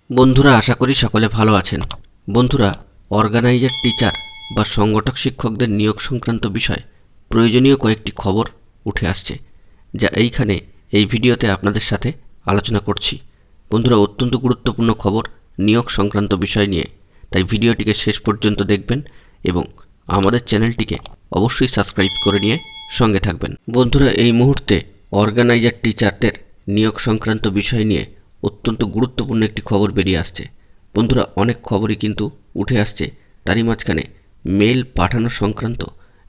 বন্ধুরা, আশা করি সকলে ভালো আছেন। বন্ধুরা, অর্গানাইজার টিচার বা সংগঠক শিক্ষকদের নিয়োগ সংক্রান্ত বিষয় প্রয়োজনীয় কয়েকটি খবর উঠে আসছে, যা এইখানে এই ভিডিওতে আপনাদের সাথে আলোচনা করছি। বন্ধুরা, অত্যন্ত গুরুত্বপূর্ণ খবর নিয়োগ সংক্রান্ত বিষয় নিয়ে, তাই ভিডিওটিকে শেষ পর্যন্ত দেখবেন এবং আমাদের চ্যানেলটিকে অবশ্যই সাবস্ক্রাইব করে নিয়ে সঙ্গে থাকবেন। বন্ধুরা, এই মুহূর্তে অর্গানাইজার টিচারদের নিয়োগ সংক্রান্ত বিষয় নিয়ে অত্যন্ত গুরুত্বপূর্ণ একটি খবর বেরিয়ে আসছে। বন্ধুরা, অনেক খবরই কিন্তু উঠে আসছে, তারই মাঝখানে মেল পাঠানো সংক্রান্ত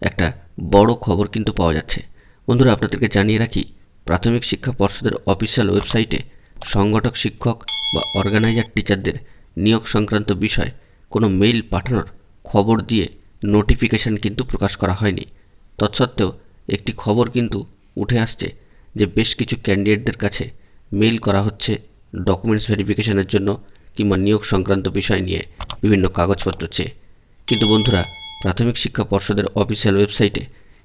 একটা বড় খবর কিন্তু পাওয়া যাচ্ছে। বন্ধুরা, আপনাদেরকে জানিয়ে রাখি, প্রাথমিক শিক্ষা পর্ষদের অফিসিয়াল ওয়েবসাইটে সংগঠক শিক্ষক বা অর্গানাইজার টিচারদের নিয়োগ সংক্রান্ত বিষয় কোনো মেইল পাঠানোর খবর দিয়ে নোটিফিকেশন কিন্তু প্রকাশ করা হয়নি। তৎসত্ত্বেও একটি খবর কিন্তু উঠে আসছে যে বেশ কিছু ক্যান্ডিডেটদের কাছে মেইল করা হচ্ছে ডকুমেন্টস ভেরিফিকেশনের জন্য কিংবা নিয়োগ সংক্রান্ত বিষয় নিয়ে বিভিন্ন কাগজপত্র চেয়ে। কিন্তু বন্ধুরা, প্রাথমিক শিক্ষা পর্ষদের অফিসিয়াল ওয়েবসাইটে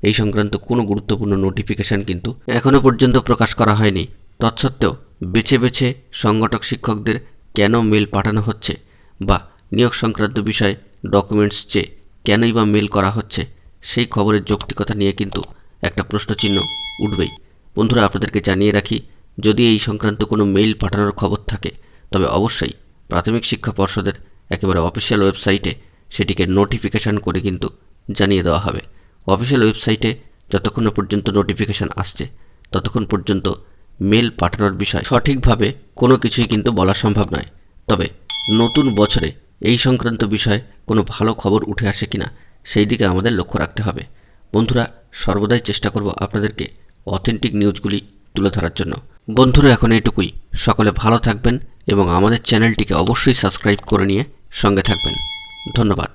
এই সংক্রান্ত কোনো গুরুত্বপূর্ণ নোটিফিকেশান কিন্তু এখনও পর্যন্ত প্রকাশ করা হয়নি। তৎসত্ত্বেও বেছে বেছে সংগঠক শিক্ষকদের কেন মেল পাঠানো হচ্ছে বা নিয়োগ সংক্রান্ত বিষয়ে ডকুমেন্টস চেয়ে কেনই বা মেল করা হচ্ছে, সেই খবরের যৌক্তিকতা নিয়ে কিন্তু একটা প্রশ্নচিহ্ন উঠবেই। বন্ধুরা, আপনাদেরকে জানিয়ে রাখি, যদি এই সংক্রান্ত কোনো মেইল পাঠানোর খবর থাকে তবে অবশ্যই প্রাথমিক শিক্ষা পর্ষদের একেবারে অফিসিয়াল ওয়েবসাইটে সেটিকে নোটিফিকেশান করে কিন্তু জানিয়ে দেওয়া হবে। অফিসিয়াল ওয়েবসাইটে যতক্ষণ পর্যন্ত নোটিফিকেশান আসছে ততক্ষণ পর্যন্ত মেল পাঠানোর বিষয় সঠিকভাবে কোনো কিছুই কিন্তু বলা সম্ভব নয়। তবে নতুন বছরে এই সংক্রান্ত বিষয়ে কোনো ভালো খবর উঠে আসে কিনা সেই দিকে আমাদের লক্ষ্য রাখতে হবে। বন্ধুরা, সর্বদাই চেষ্টা করব আপনাদেরকে অথেন্টিক নিউজগুলি তুলে ধরার জন্য। বন্ধুরা, এখন এইটুকুই। সকলে ভালো থাকবেন এবং আমাদের চ্যানেলটিকে অবশ্যই সাবস্ক্রাইব করে নিয়ে সঙ্গে থাকবেন। ধন্যবাদ।